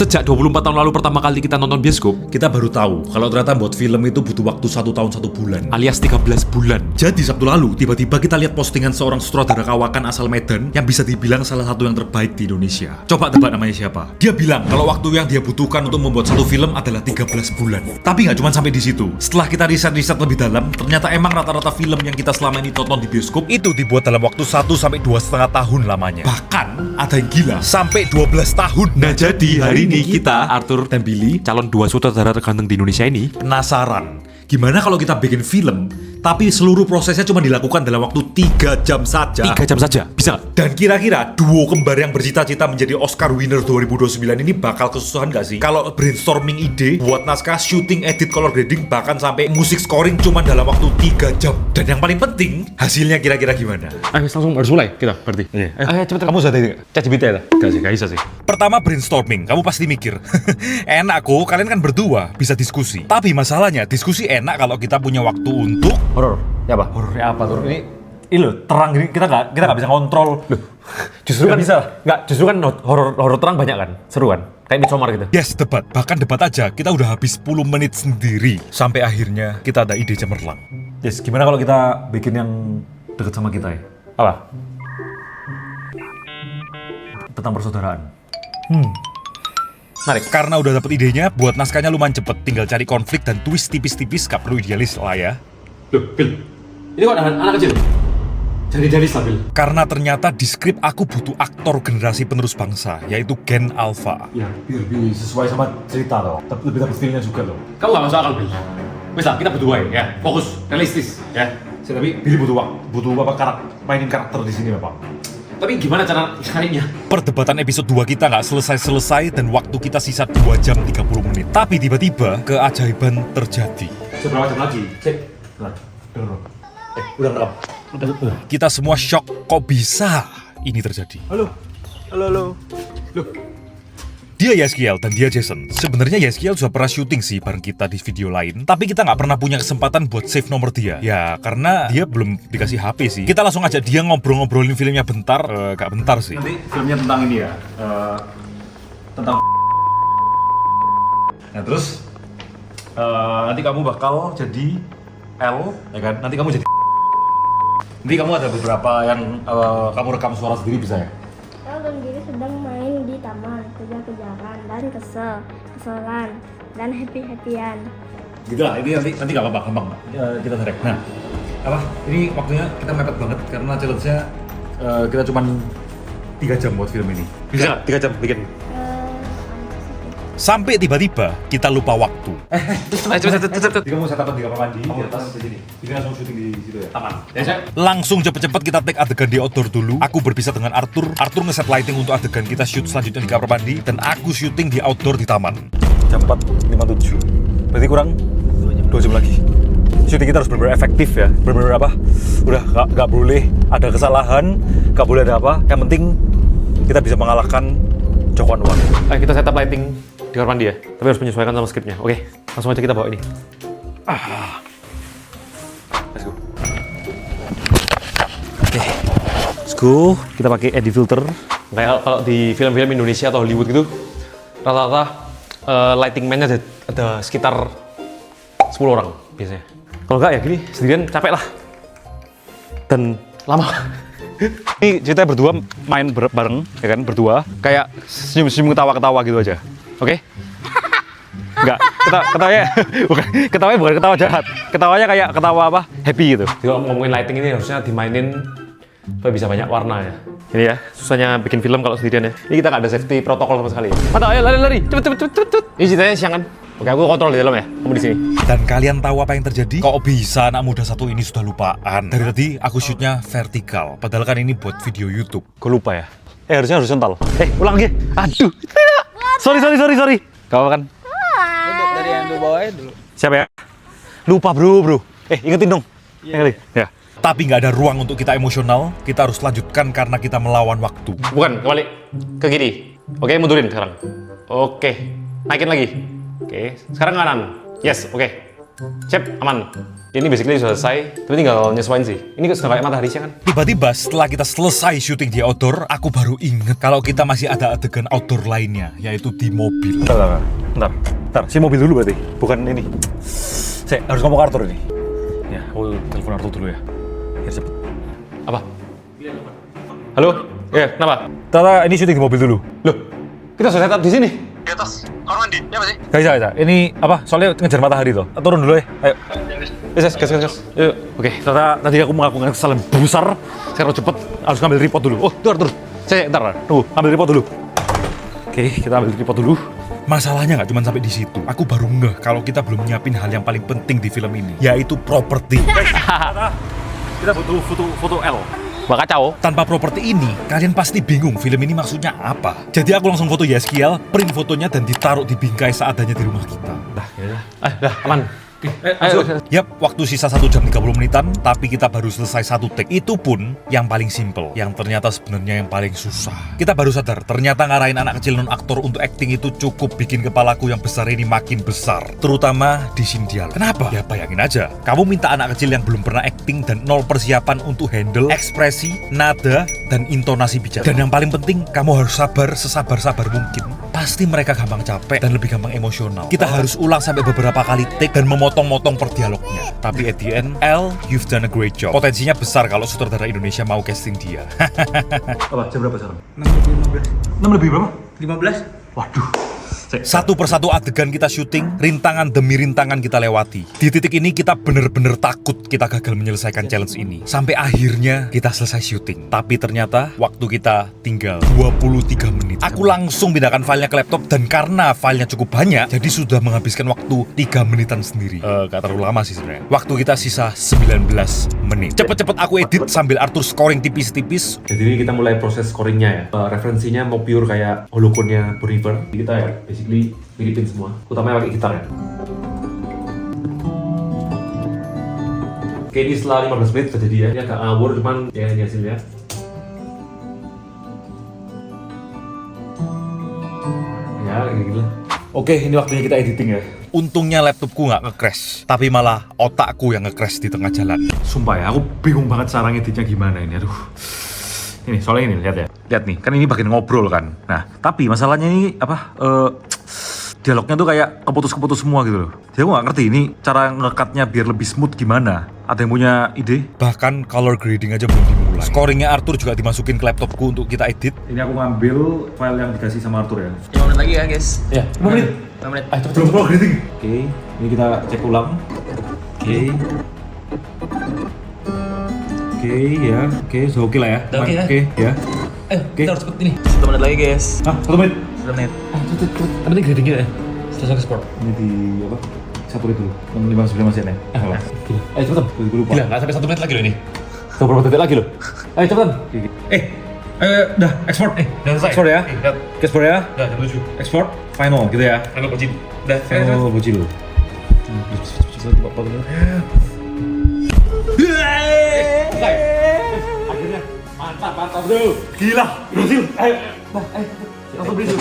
Sejak 24 tahun lalu pertama kali kita nonton bioskop, Kita baru tahu kalau ternyata buat film itu butuh waktu 1 tahun 1 bulan. alias 13 bulan. Jadi Sabtu lalu, tiba-tiba kita lihat postingan seorang sutradara kawakan asal Medan yang bisa dibilang salah satu yang terbaik di Indonesia. Coba tebak namanya siapa? Dia bilang kalau waktu yang dia butuhkan untuk membuat satu film adalah 13 bulan. Tapi nggak cuma sampai di situ. Setelah kita riset lebih dalam, ternyata emang rata-rata film yang kita selama ini tonton di bioskop itu dibuat dalam waktu 1 sampai 2,5 tahun lamanya. Bahkan ada yang gila sampai 12 tahun. Nah jadi hari ini kita, Arthur dan Billy calon 2 sutradara terganteng di Indonesia ini, penasaran. Gimana kalau kita bikin film, tapi seluruh prosesnya cuma dilakukan dalam waktu 3 jam saja? 3 jam saja, bisa nggak? Dan kira-kira duo kembar yang bercita-cita menjadi Oscar winner 2029 ini bakal kesusahan gak sih? Kalau brainstorming ide, buat naskah, syuting, edit, color grading, bahkan sampai musik scoring cuma dalam waktu 3 jam. Dan yang paling penting, hasilnya kira-kira gimana? Ayo langsung harus mulai kita berarti. Ayo cepet. Kamu sudah tahu? ChatGPT ya? Gak bisa sih. Pertama brainstorming, kamu pasti mikir, enak kok, kalian kan berdua, bisa diskusi. Tapi masalahnya, diskusi enak kalau kita punya waktu untuk Horor. Ya apa? horornya apa tuh? Ini loh, terang gini, kita nggak bisa kontrol. Justru kan bisa. Enggak, justru kan horor terang banyak kan? Seru kan? Kayak Midsommar gitu. Yes, debat. Bahkan debat aja, kita udah habis 10 menit sendiri. Sampai akhirnya kita ada ide cemerlang. Yes, gimana kalau kita bikin yang deket sama kita ya? Apa? Tentang persaudaraan. Menarik. Karena udah dapet idenya, buat naskahnya lumayan cepet. Tinggal cari konflik dan twist tipis-tipis, gak perlu idealis lah ya. Loh, Bil. Ini kok anak kecil? Jadi stabil. Karena ternyata di skrip aku butuh aktor generasi penerus bangsa, yaitu Gen Alpha. Ya, biar sesuai sama cerita loh. Tapi lebih dapet feelnya juga loh. Kamu gak masuk akal, Bil. Wes lah, kita berdua ya. Fokus, realistis ya. Tapi Billy butuh mainin karakter di sini Bapak. Tapi gimana cara carinya? Perdebatan episode 2 kita nggak selesai-selesai dan waktu kita sisa 2 jam 30 menit. Tapi tiba-tiba keajaiban terjadi. Seberapa jam lagi? Cek. Bentar. Dengar. Udah ngerekam. Udah. Kita semua shock, kok bisa ini terjadi? Halo. Loh. Dia Yeskiel dan dia Jason. Sebenarnya Yeskiel sudah pernah syuting sih bareng kita di video lain, tapi kita nggak pernah punya kesempatan buat save nomor dia. Ya karena dia belum dikasih HP sih. Kita langsung ajak dia ngobrol-ngobrolin filmnya bentar, gak bentar sih. Nanti filmnya tentang ini ya. Tentang Nah terus nanti kamu bakal jadi L, ya kan? Nanti kamu jadi Nanti kamu ada beberapa yang kamu rekam suara sendiri bisa ya? Kalau Giri sedang main di taman, kejar-kejaran dan keselan dan happy-happyan. Gitu lah, ini nanti gak apa-apa, gampang kita direct. Nah, apa? Ini waktunya kita mepet banget karena challenge-nya kita cuman 3 jam buat film ini. Bisa 3 jam bikin. Sampai tiba-tiba kita lupa waktu. Ayo cepet. Jadi kamu setup di kamar mandi, di atas di sini. Jadi langsung syuting di situ ya. Taman. Ya, Cek. Langsung cepet-cepet kita take adegan di outdoor dulu. Aku berpisah dengan Arthur. Arthur ngeset lighting untuk adegan kita shoot selanjutnya di kamar mandi. Dan aku syuting di outdoor di taman. Jam 4.57. Berarti kurang 2 jam lagi. Syuting kita harus benar-benar efektif ya. Benar-benar apa? Udah gak boleh ada kesalahan, gak boleh ada apa. Yang penting kita bisa mengalahkan Joko Anwar. Ayo kita setup lighting di kamar mandi ya. Tapi harus menyesuaikan sama skripnya. Oke, langsung aja kita bawa ini. Let's go. Oke, let's go. Kita pakai edit filter. Kayak kalau di film-film Indonesia atau Hollywood gitu, rata-rata lighting man-nya ada sekitar 10 orang biasanya. Kalau enggak ya gini, sendirian capek lah. Dan lama. Ini ceritanya berdua main bareng, ya kan? Berdua. Kayak senyum-senyum ketawa-ketawa gitu aja. Oke? Enggak, ketawanya bukan ketawa jahat. Ketawanya kayak ketawa apa? Happy gitu. Jadi kalau ngomongin lighting ini harusnya dimainin supaya bisa banyak warna ya. Ini ya, susahnya bikin film kalau sendirian ya. Ini kita nggak ada safety protokol sama sekali. Mantap, ayo lari. Cepet. Ini ceritanya siang kan? Oke, aku kontrol di dalam ya. Kamu di sini. Dan kalian tahu apa yang terjadi? Kok bisa anak muda satu ini sudah lupaan? Dari tadi aku shootnya vertikal. Padahal kan ini buat video YouTube. Gue lupa ya. Harusnya horizontal. Ulang lagi. Aduh. Tidak. Sorry. Gak apa kan? Dari yang dulu bawahnya dulu. Siapa ya? Lupa bro. Ingetin dong. Ya. Tapi nggak ada ruang untuk kita emosional. Kita harus lanjutkan karena kita melawan waktu. Bukan, kembali ke kiri. Oke, mundurin sekarang. Oke, naikin lagi. Oke, sekarang kanan. Yes, oke. Cep, aman. Ini basically sudah selesai, tapi tinggal nyesuaiin sih. Ini sudah kayak Matahari Siang kan? Tiba-tiba setelah kita selesai syuting di outdoor, aku baru inget kalau kita masih ada adegan outdoor lainnya, yaitu di mobil. Bentar. Si mobil dulu berarti, bukan ini. Saya harus ngomong ke Arthur ini. Ya, aku telepon Arthur dulu ya. Biar cepet. Apa? Halo? Ya, kenapa? Tata, ini syuting di mobil dulu. Loh, kita sudah setup di sini. Di atas. Kamar mandi. Ya, masih. Gak bisa. Ini apa? Soalnya ngejar Matahari tuh. Turun dulu ya. Ayo. Gas. Yuk. Oke, Tata, tadi aku mengakukan kesalahan besar. Saya harus cepet, harus ngambil report dulu. Oh, Arthur. Saya ntar, tunggu, ambil report dulu. Oke, kita ambil report dulu. Masalahnya nggak cuma sampai di situ. Aku baru ngeh kalau kita belum nyiapin hal yang paling penting di film ini, yaitu properti. Kita butuh foto L. Wah, kacau. Tanpa properti ini, kalian pasti bingung film ini maksudnya apa. Jadi aku langsung foto Yeskiel, print fotonya dan ditaruh di bingkai seadanya di rumah kita. Dah, aman. Ayo. Yap, waktu sisa 1 jam 30 menitan, tapi kita baru selesai 1 take. Itu pun yang paling simple, yang ternyata sebenarnya yang paling susah. Kita baru sadar, ternyata ngarahin anak kecil non-aktor untuk acting itu cukup bikin kepalaku yang besar ini makin besar. Terutama di scene dialog. Kenapa? Ya bayangin aja, kamu minta anak kecil yang belum pernah acting dan nol persiapan untuk handle ekspresi, nada, dan intonasi bicara. Dan yang paling penting, kamu harus sabar sesabar-sabar mungkin. Pasti mereka gampang capek dan lebih gampang emosional. Kita harus ulang sampai beberapa kali take dan memotong-motong per dialognya. Tapi at the end, L, you've done a great job. Potensinya besar kalau sutradara Indonesia mau casting dia. Apa? Jam berapa sekarang? 6 6 lebih berapa? 15. Waduh. Satu persatu adegan kita syuting, rintangan demi rintangan kita lewati. Di titik ini kita bener-bener takut kita gagal menyelesaikan challenge ini. Sampai akhirnya kita selesai syuting. Tapi ternyata waktu kita tinggal 23 menit. Aku langsung pindahkan filenya ke laptop dan karena filenya cukup banyak, jadi sudah menghabiskan waktu 3 menitan sendiri. Gak terlalu lama sih sebenarnya. Waktu kita sisa 19 menit. Cepet-cepet aku edit sambil Arthur scoring tipis-tipis. Jadi ini kita mulai proses scoringnya ya. Referensinya mau pure kayak holoconnya Beriver. Kita ya basically miripin semua, utamanya pakai gitar ya. Oke, ini setelah 15 menit sudah jadi ya. Ini agak ngawur cuman ya ini hasilnya. Ya kayak gitu lah. Oke, ini waktunya kita editing ya. Untungnya laptopku nggak nge-crash, tapi malah otakku yang nge-crash di tengah jalan. Sumpah ya, aku bingung banget cara ngeditnya gimana ini. Aduh. Ini soalnya ini lihat ya. Lihat nih, kan ini bagian ngobrol kan. Nah, tapi masalahnya ini apa? Dialognya tuh kayak keputus-keputus semua gitu loh. Jadi aku nggak ngerti ini cara nge-cutnya biar lebih smooth gimana. Ada yang punya ide? Bahkan color grading aja belum dimulai. Scoringnya Arthur juga dimasukin ke laptopku untuk kita edit. Ini aku ngambil file yang dikasih sama Arthur ya. 5 menit lagi ya, guys. Ya, 5 menit. 5 menit. Belum color grading. Oke, ini kita cek ulang. Oke. Oke, ya. Oke, so oke lah ya. Udah oke ya? Oke, ya. Ayo, Oke. kita harus cepet ini. 1 menit lagi, guys. Ah, 1 menit. 1 menit. Apa nih gradingnya ya? Setelah ke sport. Ini di apa? Satu itu. 59 ya. Ayo cepetan. Gue lupa. Gila, nggak sampai 1 menit lagi loh ini. Udah berapa detik lagi loh? Ayo cepetan. Udah ekspor. Udah selesai. Ekspor ya. Udah. Ekspor ya. Udah jam 7. Ekspor. Final gitu ya. Ayo bocil. Udah. Final bocil. Akhirnya mantap bro. Gila, berhasil. Ayo. Langsung preview.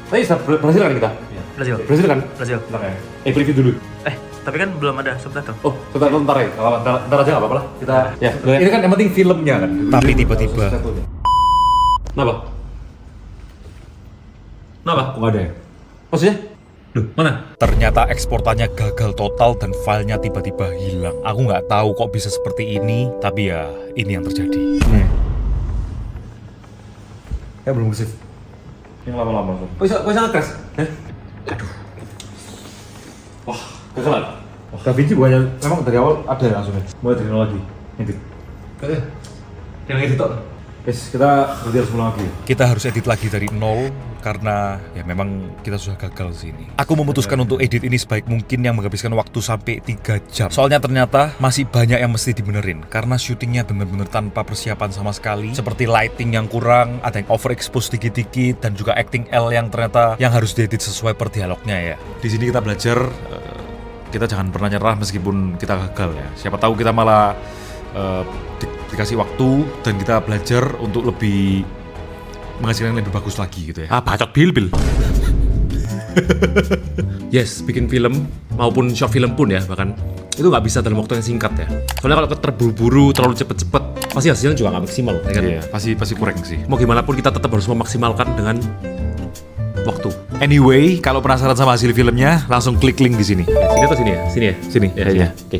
Tadi berhasil kan kita? Berhasil. Berhasil kan? Berhasil. Preview dulu. Tapi kan belum ada subtitle. Oh, ntar ya. Ntar aja nggak apa-apa lah. Kita ya. Ini kan yang penting filmnya kan. Tapi tiba-tiba Kenapa? Kok nggak ada ya? Maksudnya? Loh, mana? ternyata eksportannya gagal total dan filenya tiba-tiba hilang. Aku nggak tahu kok bisa seperti ini, tapi ya ini yang terjadi. Nih. Ya belum ke save. Yang lama-lama tuh. Kok bisa nge-crash? Wah, kegagalan. Da Vinci bukannya memang dari awal ada ya langsungnya. Mulai dari nol lagi. Edit. Yang edit tok. Guys, kita berarti harus ulang lagi. Kita harus edit lagi dari nol karena ya memang kita sudah gagal di sini. Aku memutuskan untuk edit ini sebaik mungkin yang menghabiskan waktu sampai 3 jam. Soalnya ternyata masih banyak yang mesti dibenerin karena syutingnya bener-bener tanpa persiapan sama sekali. Seperti lighting yang kurang, ada yang overexpose dikit-dikit, dan juga acting L yang ternyata yang harus diedit sesuai per dialognya ya. Di sini kita belajar kita jangan pernah nyerah meskipun kita gagal ya. Siapa tahu kita malah dikasih waktu dan kita belajar untuk lebih menghasilkan yang lebih bagus lagi gitu ya. Ah, bacot bil. Yes, bikin film maupun short film pun ya bahkan itu nggak bisa dalam waktu yang singkat ya. Soalnya kalau terburu-buru terlalu cepet-cepet pasti hasilnya juga nggak maksimal, ya kan? Iya, pasti kurang sih. Mau gimana pun kita tetap harus memaksimalkan dengan waktu. Anyway, kalau penasaran sama hasil filmnya, langsung klik link di sini. Ya, sini atau sini ya? Sini ya? Sini, Ya, kayaknya. Oke.